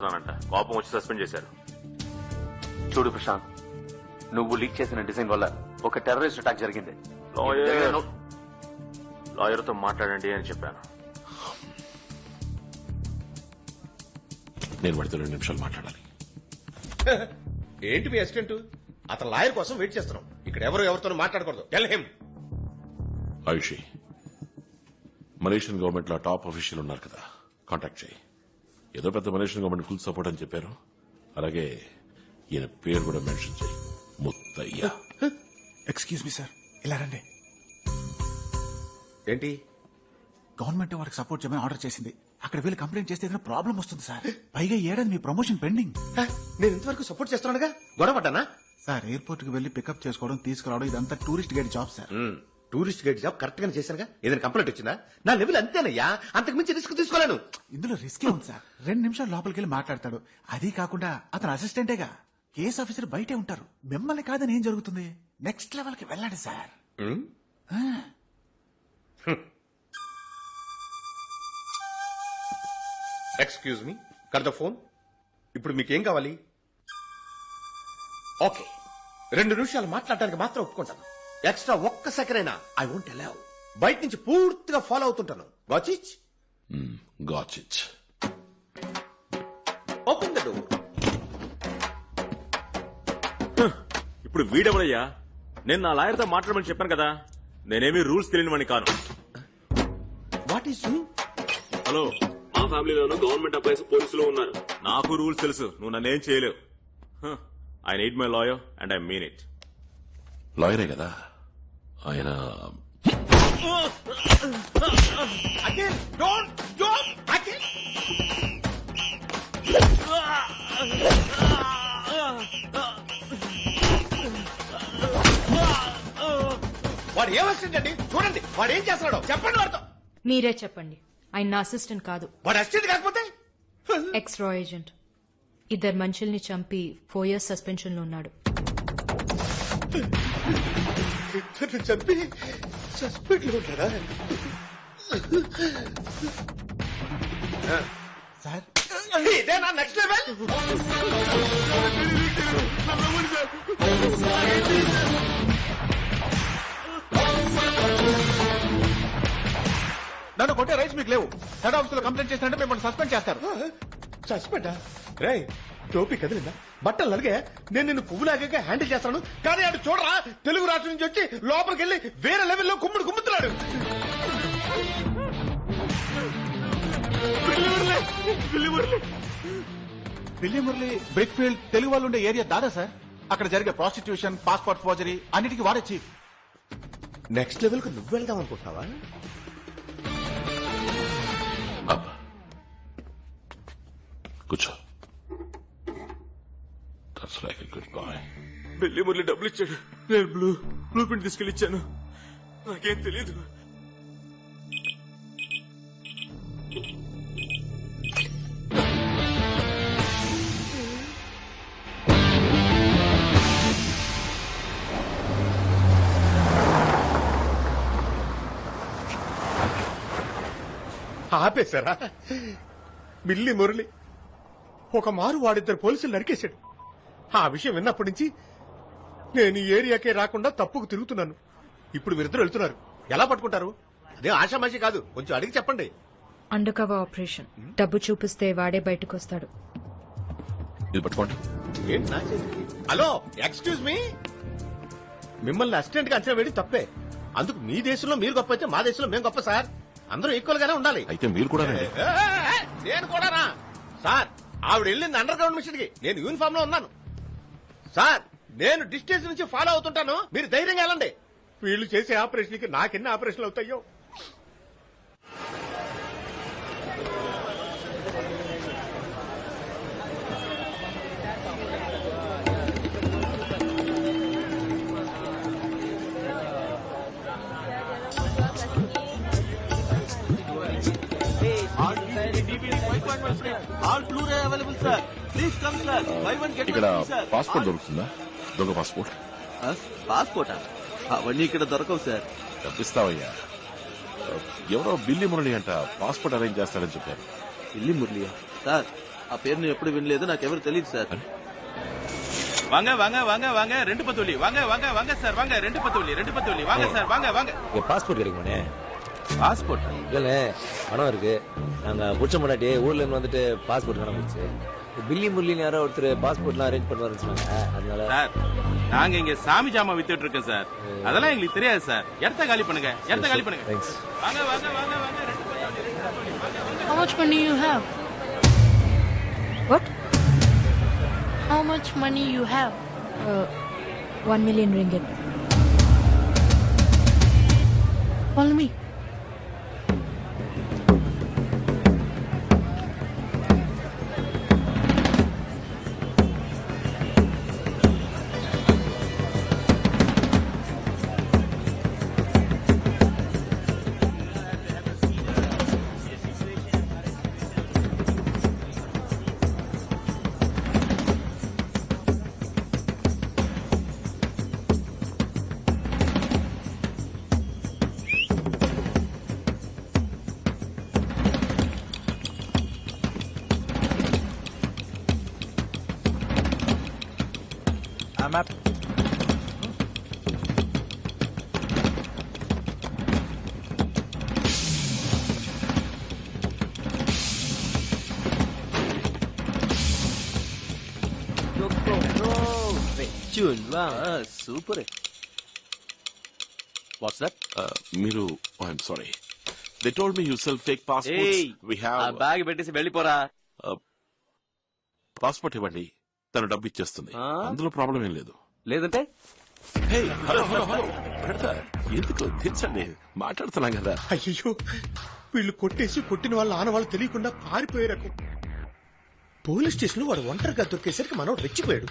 కోపం వచ్చి సస్పెండ్ చేశారు. చూడు ప్రశాంత్, నువ్వు లీక్ చేసిన డిజైన్ వల్ల ఒక టెర్రరిస్ట్ అటాక్ జరిగింది. లాయర్తో మాట్లాడండి అని చెప్పాను. నేను వాడితో 2 నిమిషాలు మాట్లాడాలి. ఏంటి మీ అసిస్టెంట్? అతను లాయర్ కోసం వెయిట్ చేస్తున్నాం. ఇక్కడ ఎవరితో మాట్లాడకూడదు. Tell him. Ayushi, Malaysian government లో టాప్ అఫీషియల్ ఉన్నారు కదా, కాంటాక్ట్ చేయి. ఏదో పెద్ద మలేషియన్ గవర్నమెంట్ ఫుల్ సపోర్ట్ అని చెప్పారు. అలాగే ఈయన పేరు కూడా మెన్షన్ చేయి, ముత్తయ్య. ఎక్స్క్యూజ్ మీ సార్, ఇలా రండి. ఏంటి? గవర్నమెంట్ వారికి సపోర్ట్ చేయమని ఆర్డర్ చేసింది. అక్కడ వీళ్ళు కంప్లైంట్ చేస్తే ఏదైనా ప్రాబ్లం వస్తుంది సార్. పైగా ఏడాది మీ ప్రమోషన్ పెండింగ్. నేను ఇంతవరకు సపోర్ట్ చేస్తున్నానుగా, గొడవ పడ్డానా? సార్, ఎయిర్పోర్ట్ కి వెళ్లి పికప్ చేసుకోవడం, తీసుకురావడం ఇదంతా tourist guide job sir. Tourist guide job correct గానే చేశానుగా. ఏదైనా కంప్లైంట్ వచ్చిందా? నా లెవెల్ అంతేనయ్యా, అంతకు మించి రిస్క్ తీసుకోలేను. ఇందులో రిస్కే ఉంది సార్. 2 నిమిషాలు లోపలికి వెళ్ళి మాట్లాడతాడు. అది కాకుండా అతను అసిస్టెంటేగా, కేసు ఆఫీసర్ బయటే ఉంటారు. మిమ్మల్ని కాదని ఏం జరుగుతుంది? నెక్స్ట్ లెవెల్ కి వెళ్ళండి sir. Excuse me, cut the phone. ఇప్పుడు మీకేం కావాలి? ఓకే, 2 నిమిషాలు మాట్లాడడానికి మాత్రం ఒప్పుకుంటాను. ఎక్స్ట్రా ఒక్క సెకండ్ అయినా ఐ వోంట్ అలౌ. బయట నుంచి పూర్తిగా ఫాలో అవుతుంటాను. Watch it. Got it. Open the door. ఇప్పుడు వీడెవడయ్యా? నేను నా లాయర్తో మాట్లాడమని చెప్పాను కదా. నేనేమీ రూల్స్ తెలియనివని కాను. What is you? హలో, మా ఫ్యామిలీలోనూ గవర్నమెంట్ ఎంప్లాయీస్ పోలీసులు ఉన్నారు. నాకు రూల్స్ తెలుసు. నువ్వు నన్నేం చేయలేవు. I need my lawyer and I mean it. లాయరే కదా ఆయన. Again, don't, again. వాడు ఏం అసిస్టెంట్ అండి? చూడండి వాడు ఏం చేస్తున్నాడో చెప్పండి. వాడితో మీరే చెప్పండి. ఆయన నా అసిస్టెంట్ కాదు. వాడు అసిస్టెంట్ కాకపోతే ఎక్స్ రా ఏజెంట్. 2 మనుషుల్ని చంపి 4 years సస్పెన్షన్ లో ఉన్నాడు. చంపి సస్పెండ్ లో ఉంటాడా? సార్, ఇదే నా నెక్స్ట్ లెవెల్. నన్ను కొట్టే రైట్స్ మీకు లేవు. హెడ్ ఆఫీస్ లో కంప్లైంట్ చేసినట్టు మిమ్మల్ని సస్పెండ్ చేస్తారు. సస్పెండా? రే, టోపీ కదిలిందా? బట్టలు నలిగే నేను నిన్ను పువ్వులాగా హ్యాండిల్ చేస్తాను. కానీ అటు చూడరా, తెలుగు రాష్ట్రం నుంచి వచ్చి లోపలికి వెళ్ళి వేరే లెవెల్లో కుమ్ముతున్నాడు. బిల్లి మురళి బ్రిక్ ఫీల్డ్ తెలుగు వాళ్ళు ఉండే ఏరియా దాదా సార్. అక్కడ జరిగే ప్రాస్టిట్యూషన్, పాస్పోర్ట్ ఫోర్జరీ అన్నిటికీ వాడే చీఫ్. నెక్స్ట్ లెవెల్ కు నువ్వు వెళ్దాం అనుకుంటున్నావా? కూర్చో. That's like a good boy. బిల్లి మురళి డబ్బులు ఇచ్చాడు. నేను బ్లూ ప్రింట్ తీసుకెళ్ళి ఇచ్చాను. నాకేం తెలీదు. ఆపేశారా? బిల్లి మురళి ఒక మారు వాడిద్దరు పోలీసులు నరికేశాడు. ఆ విషయం విన్నప్పటి నుంచి నేను ఈ ఏరియాకే రాకుండా తప్పుకు తిరుగుతున్నాను. ఇప్పుడు మీరిద్దరు వెళ్తున్నారు. ఎలా పట్టుకుంటారు? అదే ఆషామాషి కాదు, కొంచెం అడిగి చెప్పండి. Under cover operation. డబ్బు చూపిస్తే వాడే బయటకు వస్తాడు. ఇది పట్టుకోండి. ఏంటి నా చేతికి? Hello, excuse me. మిమ్మల్ని అసిస్టెంట్ గా అంచనా వేయడం తప్పే. అందుకు మీ దేశంలో మీరు గొప్ప అయితే మా దేశంలో మేము గొప్ప సార్. అందరూ ఈక్వల్ గానే ఉండాలి. అయితే మీరు కూడా రండి. నేను కూడానా? సార్, ఆవిడ వెళ్ళింది అండర్ గ్రౌండ్ మిషన్ కి, నేను యూనిఫామ్ లో ఉన్నాను. సార్, నేను డిస్టెన్స్ నుంచి ఫాలో అవుతుంటాను, మీరు ధైర్యంగా వెళ్ళండి. వీళ్ళు చేసే ఆపరేషన్ కి నాకెన్ని ఆపరేషన్లు అవుతాయో. ఇక్కడ పాస్పోర్ట్ దొరుకుతుందా? దొంగ పాస్పోర్ట్. పాస్పోర్టా? అవన్నీ ఇక్కడ దొరకవు సార్. తప్పిస్తావయ్యా. ఎవరో బిల్లి మురళి అంట పాస్పోర్ట్ అరేంజ్ చేస్తాడని చెప్పారు. బిల్లి మురళియా? సార్, ఆ పేరు నేను ఎప్పుడు వినలేదు, నాకెవరు తెలియదు సార్. வாங்க வாங்க வாங்க வாங்க ரெண்டு பத்துள்ளி வாங்க வாங்க வாங்க சார் வாங்க ரெண்டு பத்துள்ளி வாங்க சார் வாங்க வாங்க. பாஸ்போர்ட் கிடைக்குமாண்ணே? பாஸ்போர்ட் இல்லண்ணே, பணம் இருக்கு. நாங்க புடிச்ச முன்னாடி ஊர்ல இருந்து வந்துட்டு பாஸ்போர்ட் காண போச்சு. பில்லி முரளின்னு யாரோ ஒருத்தர் பாஸ்போர்ட்லாம் அரேஞ்ச் பண்ணுவாருன்னு சொன்னாங்க. அதனால சார் நாங்க இங்க சாமி ஜாமா வித்துட்டு இருக்கோம் சார். அதெல்லாம் எங்களுக்கு தெரியாது சார். இடத்த காலி பண்ணுங்க, இடத்த காலி பண்ணுங்க. தேங்க்ஸ். வாங்க வாங்க வாங்க வாங்க ரெண்டு பத்துள்ளி. How much money you have? What? How much money you have? 1 million ringgit. Follow me. I'm up. Super. What's that? మీరు I'm sorry, they told me you sell fake passports. We have bag పెట్టేసి వెళ్ళిపోరా. Passport ఇవ్వండి, తను డబ్బు ఇచ్చేస్తుంది. అందులో problem ఏం లేదు. లేదంటే హే, హలో హలో హలో బ్రదర్, ఎందుకు తెచ్చండి, మాట్లాడుతున్నాం కదా. అయ్యో, వీళ్ళు కొట్టేసి కొట్టిన వాళ్ళ ఆనవాళ్ళు తెలియకుండా పారిపోయే రకం. పోలీస్ స్టేషన్ లో వాడు ఒంటరిగా దొరికేసరికి మనోడు రెచ్చిపోయాడు.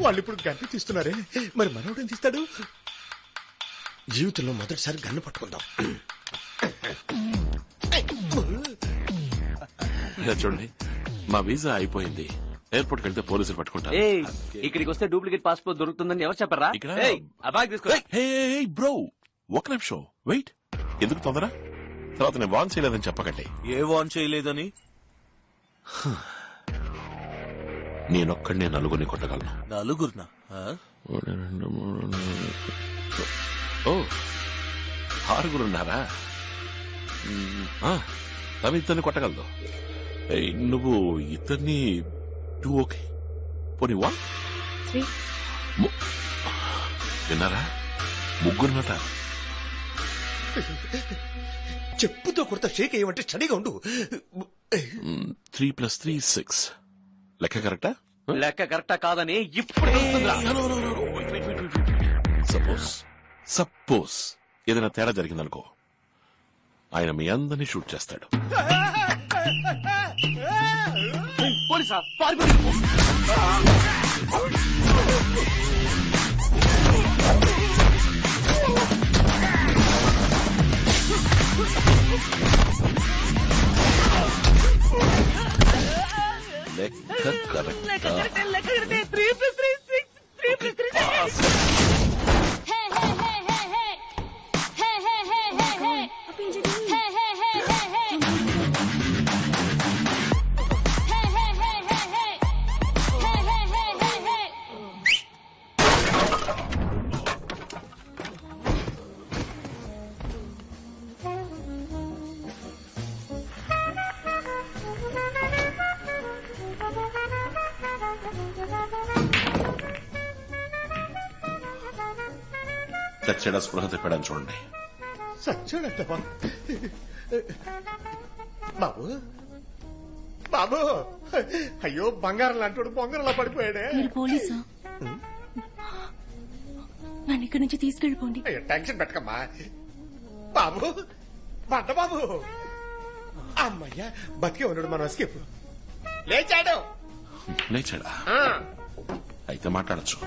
వాళ్ళు ఇప్పుడు గన్ను తీస్తున్నారే, మరి మనోడు ఏం తీస్తాడు? జీవితంలో మొదటిసారి గన్ను పట్టుకుందాం. ఇలా చూడండి, మా వీసా అయిపోయింది. ఎయిర్పోర్ట్ వెళ్తే పోలీసులు పట్టుకుంటారు. ఇక్కడికి వస్తే డూప్లికేట్ పాస్పోర్ట్ దొరుకుతుందని ఎవరు చెప్పారా? ఇక్కడ ఆ బ్యాగ్ తీసుకో. బ్రో, ఒక నిమిషం వెయిట్. ఎందుకు తొందర? తర్వాత నేను వాన్ చేయలేదని చెప్పకండి. ఏ వాన్ చేయలేదని? నేనొక్కడినే నలుగురిని కొట్టగలను. నలుగురునా? ఓ, ఆరుగురున్నారా? తను ఇద్దరిని కొట్టగలదు. నువ్వు ఇద్దరిని టూ ఓకే, పోనీ 1 3. విన్నారా? ముగ్గురున్నట. చెప్పుతో కొడతా షేక్ అయ్యమంటే స్టడీగా ఉండు. 3 + 3 6. లెక్క కరెక్టా? లెక్క కరెక్టా కాదని ఇప్పుడు సపోజ్ ఏదైనా తేడా జరిగిందనుకో, ఆయన మీ అందరినీ షూట్ చేస్తాడు. పోలీసా? లెక్క కరెక్టా? చచ్చేడా స్పృహ తిప్పాడని చూడండి. సచ్చాడంట బాబు. బాబు, అయ్యో బంగారం లాంటి బొంగరంలా పడిపోయాడే. మీరు పోలీసా? నన్ను ఇక్కడి నుంచి తీసుకెళ్ళిపోండి. అయ్యో, టెన్షన్ పెట్టకమ్మా. బాబు, బంట బాబు. అమ్మయ్యా, బతికే ఉన్నాడు మన ఎస్కేప్. లేచాడు. లేచాడా? అయితే మాట్లాడచ్చు.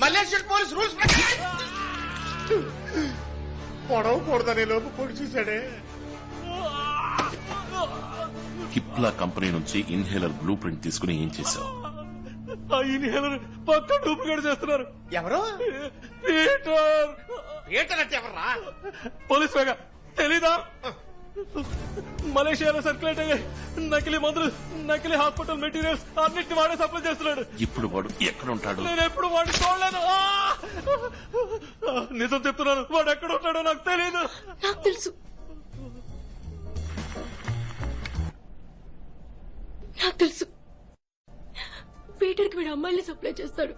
మలేషియన్ పోలీస్ రూల్స్ పొడవకూడదనే లోపు పొడి చూశాడే. హిప్లా కంపెనీ నుంచి ఇన్హేలర్ బ్లూ ప్రింట్ తీసుకుని ఏం చేశావు? ఆ ఇన్హేలర్ పక్క డూప్లికేట్ చేస్తున్నారు. ఎవరు? పీటర్. పీటర్ అంటే ఎవర్రా? పోలీస్ వేగా తెలీదా? మలేషియాలో సర్క్యులేట్ అయ్యే నకిలీ మందులు నకిలీ హాస్పిటల్ మెటీరియల్స్ అన్నిటిని వాడే సప్లై చేస్తున్నాడు. ఇప్పుడు వాడు ఎక్కడ ఉంటాడు? నేను ఎప్పుడు వాడిని చూడలేదు. నిజం చెప్తున్నాను, వాడు ఎక్కడ ఉంటాడో నాకు తెలియదు. నాకు తెలుసు, నాకు తెలుసు. పీటర్కి వీడు అమ్మాయిల్ని సప్లై చేస్తాడు.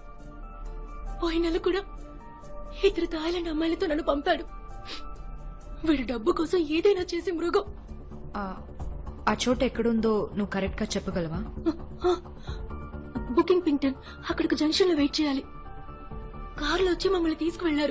పోయిన నెల కూడా ఇద్దరు థాయిలాండ్ అమ్మాయిలతో నన్ను పంపాడు. వీడు డబ్బు కోసం ఏదైనా చేసి మృగం. ఆ చోట ఎక్కడుందో నువ్వు కరెక్ట్ గా చెప్పగలవా? బుకింగ్ పింగ్టన్. అక్కడికి జంక్షన్ లో వెయిట్ చేయాలి. కారులో వచ్చి మమ్మల్ని తీసుకువెళ్లారు.